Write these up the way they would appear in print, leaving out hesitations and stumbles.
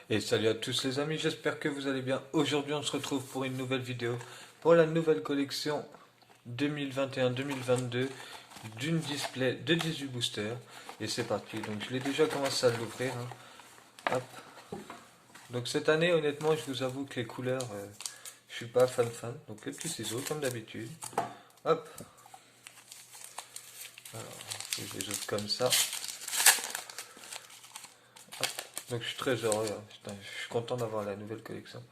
Et salut à tous les amis, j'espère que vous allez bien. Aujourd'hui on se retrouve pour une nouvelle vidéo pour la nouvelle collection 2021-2022 d'une display de 18 boosters. Et c'est parti, donc je l'ai déjà commencé à l'ouvrir, hein. Hop. Donc cette année honnêtement je vous avoue que les couleurs, je suis pas fan. Donc les petits ciseaux comme d'habitude. Hop. Alors, je les ouvre comme ça. Hop. Donc je suis très heureux, hein. Putain, je suis content d'avoir la nouvelle collection.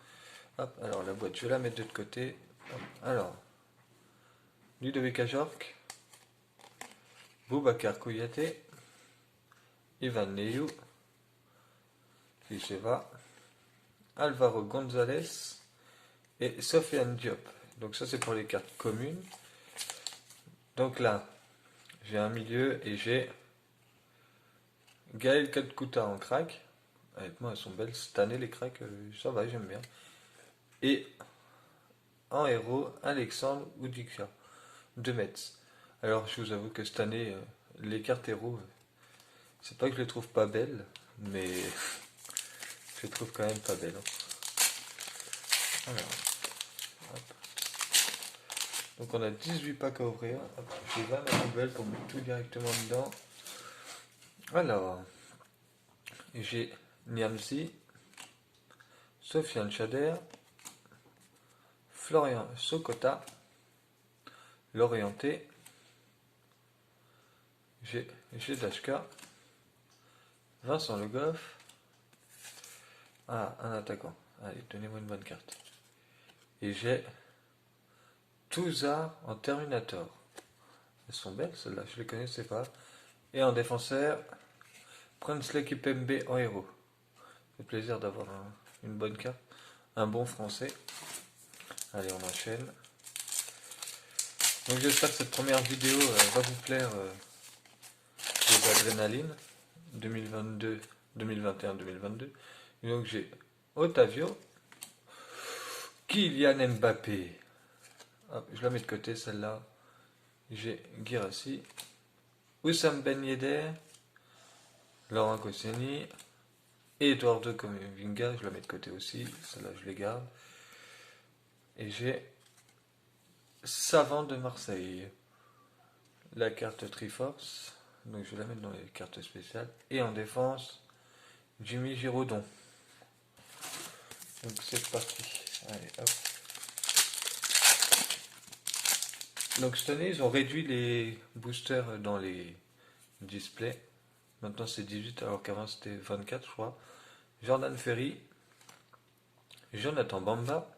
Hop, alors la boîte, je vais la mettre de l'autre côté. Hop, alors, Ludovic Ajorc, Boubacar Kouyaté, Ivan Neyou, Ficheva, Alvaro González et Sofiane Diop. Donc ça c'est pour les cartes communes. Donc là, j'ai un milieu et j'ai Gaël Kalkuta en crack. Honnêtement, elles sont belles. Cette année, les cracks, ça va, j'aime bien. Et en héros, Alexandre Oudika de Metz. Alors, je vous avoue que cette année, les cartes héros, c'est pas que je les trouve pas belles, mais je les trouve quand même pas belles, hein. Alors, hop. Donc on a 18 packs à ouvrir. Hop, je vais à la poubelle pour mettre tout directement dedans. Alors, j'ai Niamsi, Sofiane Chader, Florian Sokota, Lorienté, j'ai Dashka, Vincent Le Goff. Ah, un attaquant. Allez, donnez-moi une bonne carte. Et j'ai Touzard en Terminator. Elles sont belles celles-là, je les connaissais pas. Et en défenseur, Prinsley Kipembe en héros. Ça fait plaisir d'avoir une bonne carte. Un bon français. Allez, on enchaîne. Donc j'espère que cette première vidéo va vous plaire, des adrénalines 2022, 2021-2022. Et donc j'ai Otavio, Kylian Mbappé. Hop, je la mets de côté celle-là. J'ai Guirassy, Oussam Ben Yedder, Laurent Koscielny, Eduardo Camavinga, je la mets de côté aussi, celle-là je les garde. Et j'ai Savant de Marseille, la carte Triforce, donc je vais la mettre dans les cartes spéciales. Et en défense, Jimmy Giraudon. Donc c'est parti. Allez, hop. Donc cette année, ils ont réduit les boosters dans les displays. Maintenant c'est 18 alors qu'avant c'était 24 je crois. Jordan Ferry, Jonathan Bamba,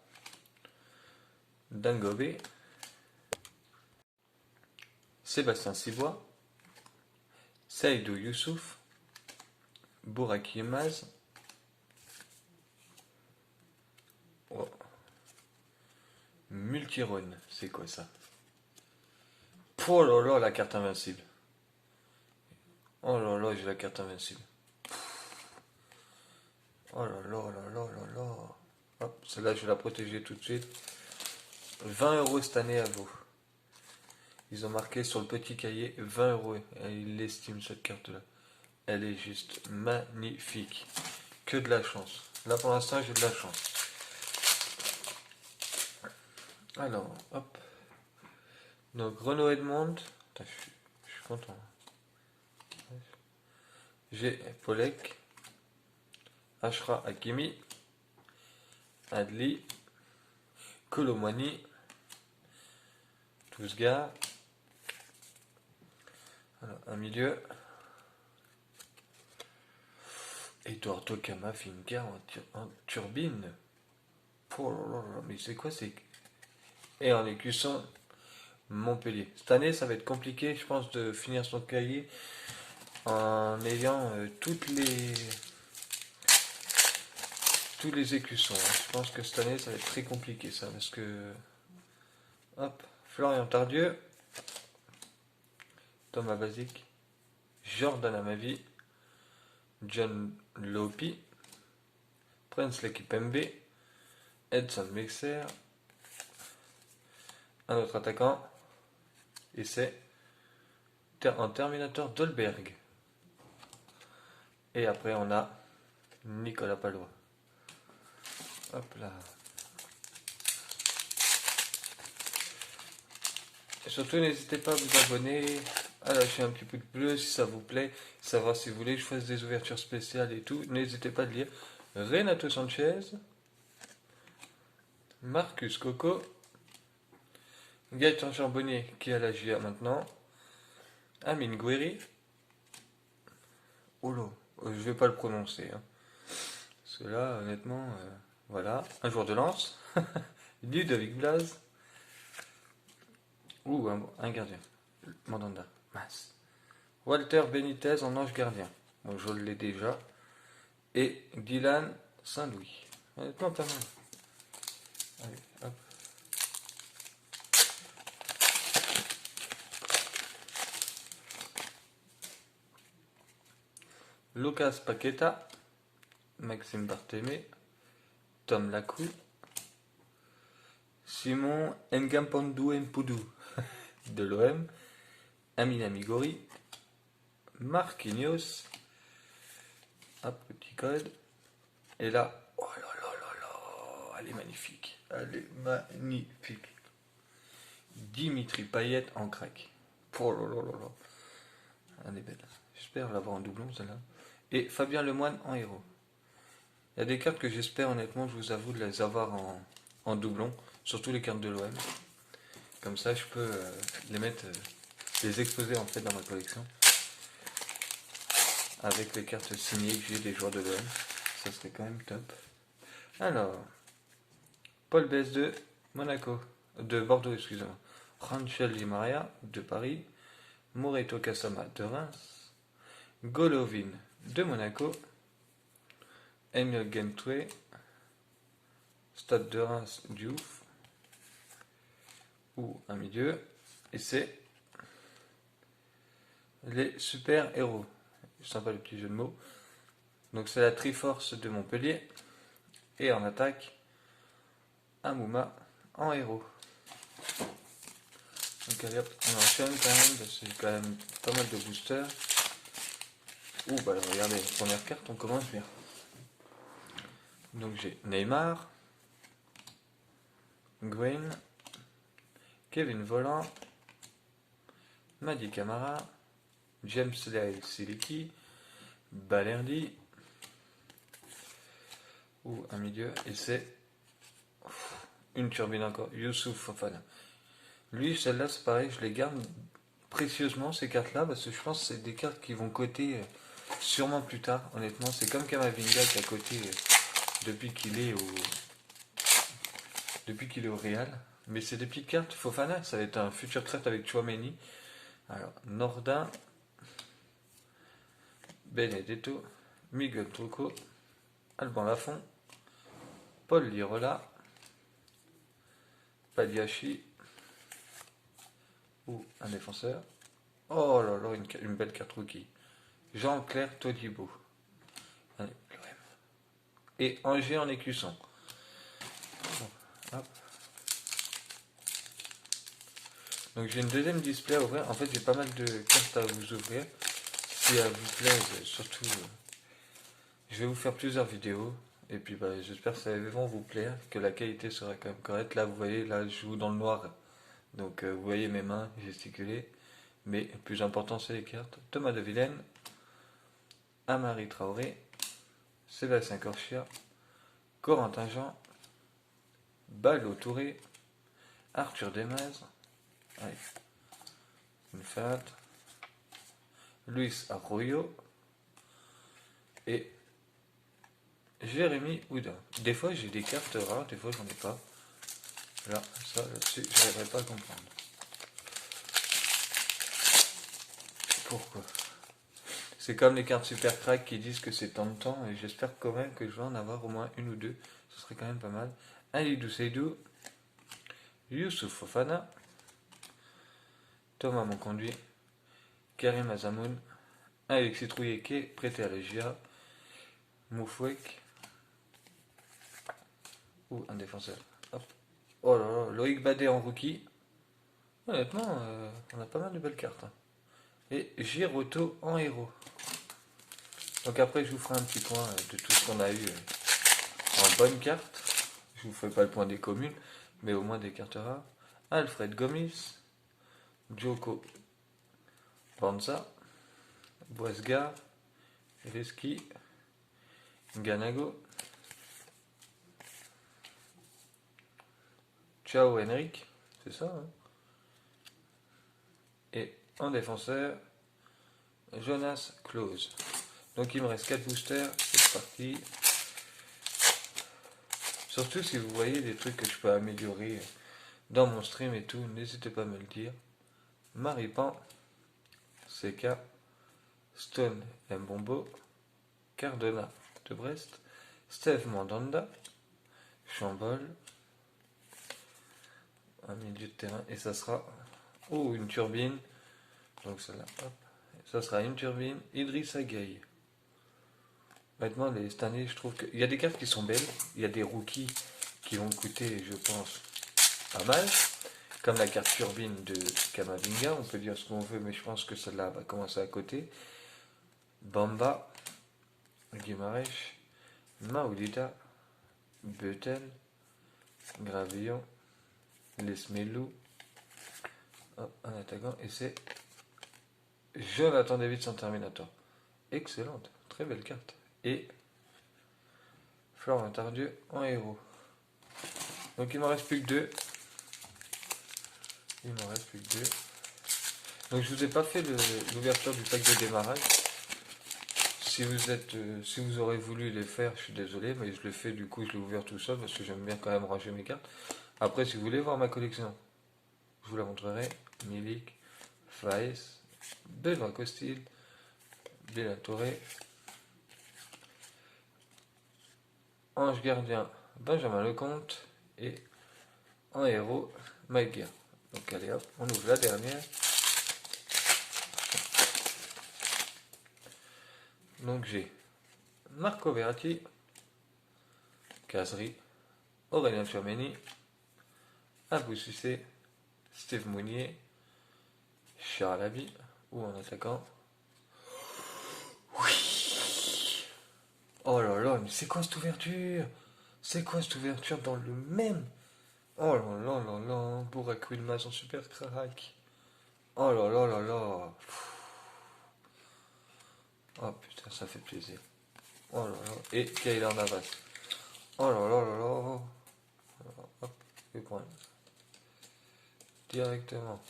Dangobé, Sébastien Sibois, Seydou Youssouf, Bouraki Yilmaz, oh, Multirone, c'est quoi ça? Oh là là, la carte invincible. Oh là là, j'ai la carte invincible. Oh là là là là là là. Hop, celle-là, je vais la protéger tout de suite. 20 € cette année à vous. Ils ont marqué sur le petit cahier 20 €. Et ils l'estiment cette carte-là. Elle est juste magnifique. Que de la chance. Là pour l'instant, j'ai de la chance. Alors, hop. Donc, Renaud Edmond. Putain, je suis content. J'ai Polek, Ashra Hakimi, Adli, Colomwani, Tousgar. Alors, un milieu. Eduardo Camavinga en turbine. Oh là là, mais c'est quoi c'est. Et en écusson, Montpellier. Cette année, ça va être compliqué, je pense, de finir son cahier en ayant tous les écussons, hein. Je pense que cette année, ça va être très compliqué, ça, parce que... Hop, Florian Tardieu, Thomas Basic, Jordan Amavi, John Lopi, Prince Kipembe, Edson Mixer, un autre attaquant, et c'est en Terminator Dolberg. Et après, on a Nicolas Palois. Hop là. Et surtout, n'hésitez pas à vous abonner, à lâcher un petit pouce bleu si ça vous plaît, savoir si vous voulez que je fasse des ouvertures spéciales et tout. N'hésitez pas à le lire. Renato Sanchez, Marcus Coco, Gaëtan Charbonnier qui est à la GIA maintenant, Amine Gouiri, Olo, je vais pas le prononcer, hein. Parce que là, honnêtement, voilà, un joueur de lance, Ludovic Blas, ou un gardien, Mandanda, mince. Walter Benitez en ange gardien, bon, je l'ai déjà, et Dylan Saint-Louis, honnêtement pas mal. Allez, hop. Lucas Paqueta, Maxime Barthélemy, Tom Lacou, Simon Ngampandou Mpoudou de l'OM, Amina Migori, Marquinhos, un petit code, et là, oh là là là là, elle est magnifique, elle est magnifique. Dimitri Payet en crack. Oh là là là là, elle est belle. J'espère l'avoir en doublon celle-là. Et Fabien Lemoine en héros. Il y a des cartes que j'espère honnêtement, je vous avoue, de les avoir en doublon, surtout les cartes de l'OM. Comme ça, je peux les mettre, les exposer en fait dans ma collection. Avec les cartes signées que j'ai des joueurs de l'OM. Ça serait quand même top. Alors, Paul Besse de Monaco, de Bordeaux, excusez-moi. Rangel Di Maria de Paris. Moreto Kasama de Reims. Golovin de Monaco. Emile Gentoué, Stade de Reims Diouf, ou un milieu, et c'est les super héros. Sympa le petit jeu de mots. Donc c'est la Triforce de Montpellier, et en attaque, Amouma en héros. Donc allez hop, on enchaîne quand même, c'est quand même pas mal de boosters. Ouh bah regardez, première carte, on commence bien. Donc j'ai Neymar, Gwen, Kevin Volland, Madi Camara, James Leal Siliki, Balerdi, ou un milieu, et c'est une turbine encore, Youssouf Fofana. Lui, celle-là, c'est pareil, je les garde précieusement, ces cartes-là, parce que je pense que c'est des cartes qui vont coter sûrement plus tard, honnêtement. C'est comme Kamavinga qui a coté depuis qu'il est au Real. Mais c'est des petites cartes. Fofana, ça va être un futur trade avec Chouameni. Alors, Nordin, Benedetto, Miguel Trucco, Alban Lafont, Paul Lirola, Padiachi, ou un défenseur. Oh là là, une belle carte rookie. Jean-Claire Todibo. Allez, et Angers en écusson. Bon, hop. Donc j'ai une deuxième display à ouvrir. En fait, j'ai pas mal de cartes à vous ouvrir. Si elle vous plaît, surtout, je vais vous faire plusieurs vidéos. Et puis bah, j'espère que ça va vous plaire, que la qualité sera quand même correcte. Là, vous voyez, là, je joue dans le noir. Donc vous voyez mes mains gesticuler. Mais le plus important, c'est les cartes. Thomas de Vilaine, Amari Traoré, Sébastien Corchia, Corentin Jean, Balo Touré, Arthur Demaz, une fat, Luis Arroyo et Jérémy Houda. Des fois j'ai des cartes rares, des fois j'en ai pas. Là, ça là-dessus, je n'arriverai pas à comprendre. Pourquoi? C'est comme les cartes super crack qui disent que c'est tant de temps, et j'espère quand même que je vais en avoir au moins une ou deux. Ce serait quand même pas mal. Alidou Seydou, Youssouf Fofana, Thomas Monconduit, Karim Azamoun, Alexis Trouillet qui est prêté à la GIA, Moufouek, ou un défenseur. Hop. Oh là là, Loïc Badet en rookie. Honnêtement, on a pas mal de belles cartes. Hein. Et Giroto en héros. Donc après, je vous ferai un petit point de tout ce qu'on a eu en bonne carte. Je vous fais pas le point des communes, mais au moins des cartes rares. Alfred Gomis, Djoko Banza, Boisgard, Reski, Ganago, Ciao Henrik, c'est ça, hein. Et en défenseur, Jonas Klose. Donc il me reste 4 boosters, c'est parti. Surtout si vous voyez des trucs que je peux améliorer dans mon stream et tout, n'hésitez pas à me le dire. Maripan, CK, Stone Mbombo, Cardona de Brest, Steve Mandanda, Chambol, un milieu de terrain, et ça sera une turbine, donc celle-là, hop, ça sera une turbine, Idrissa Gueye. Honnêtement, cette année, je trouve qu'il y a des cartes qui sont belles, il y a des rookies qui vont coûter, je pense, pas mal, comme la carte turbine de Kamavinga, on peut dire ce qu'on veut, mais je pense que celle-là va commencer à côté. Bamba, Guimarães, Maoulida, Beutel, Gravillon, Lesmelou, un attaquant, et c'est Jonathan David sans Terminator. Excellente, très belle carte. Et Florent Tardieu en héros. Donc il m'en reste plus que 2. Il m'en reste plus que 2. Donc je vous ai pas fait l'ouverture du pack de démarrage. Si vous aurez voulu les faire, je suis désolé, mais je le fais du coup, je l'ai ouvert tout seul parce que j'aime bien quand même ranger mes cartes. Après, si vous voulez voir ma collection, je vous la montrerai. Milik, Faes, Benoît Costil, Béla Toré, Ange Gardien, Benjamin Lecomte et en héros, Mike Guerre. Donc allez hop, on ouvre la dernière. Donc j'ai Marco Verratti, Casery, Aurélien Tchouameni, Abou Cissé, Steve Mounier, Charles Abi, ou en attaquant. Oui. Oh là là, mais c'est quoi cette ouverture? C'est quoi cette ouverture dans le même? Oh là là là là, Burak Wilmaz en super crack. Oh là là là là. Oh putain, ça fait plaisir. Oh là là. Et Kaylor Navas. Oh là là là là. Hop, je vais prendre directement.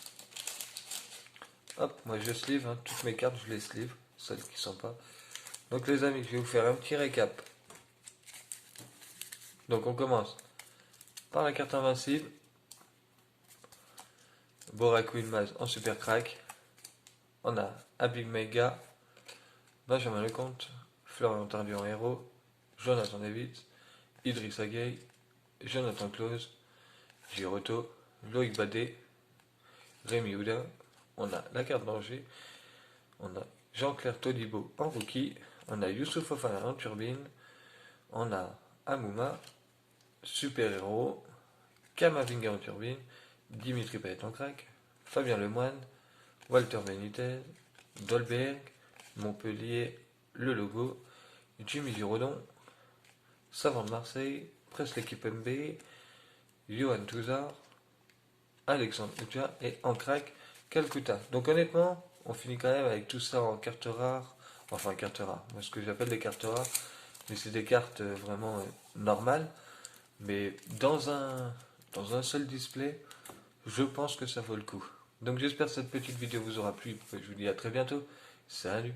Hop, moi je sleeve, hein. Toutes mes cartes je les sleeve, celles qui sont pas. Donc les amis, je vais vous faire un petit récap. Donc on commence par la carte invincible. Burak Wilmaz en super crack. On a Abig Mega, Benjamin Lecomte, Florian Tardieu en héros, Jonathan David, Idrissa Gueye, Jonathan Klose, Giroto, Loïc Badé, Rémi Houdin. On a la carte danger. On a Jean-Claire Todibo en rookie. On a Youssouf Fofana en turbine. On a Amouma, super héros. Kamavinga en turbine. Dimitri Payet en crack. Fabien Lemoine. Walter Benitez. Dolberg. Montpellier. Le logo. Jimmy Giraudon. Savant de Marseille. Presse l'équipe MB. Johan Touzard. Alexandre Oudja. Et en crack, Calcutta. Donc honnêtement, on finit quand même avec tout ça en cartes rares. Enfin, cartes rares. Moi, ce que j'appelle des cartes rares. Mais c'est des cartes vraiment normales. Mais dans un seul display, je pense que ça vaut le coup. Donc j'espère que cette petite vidéo vous aura plu. Je vous dis à très bientôt. Salut!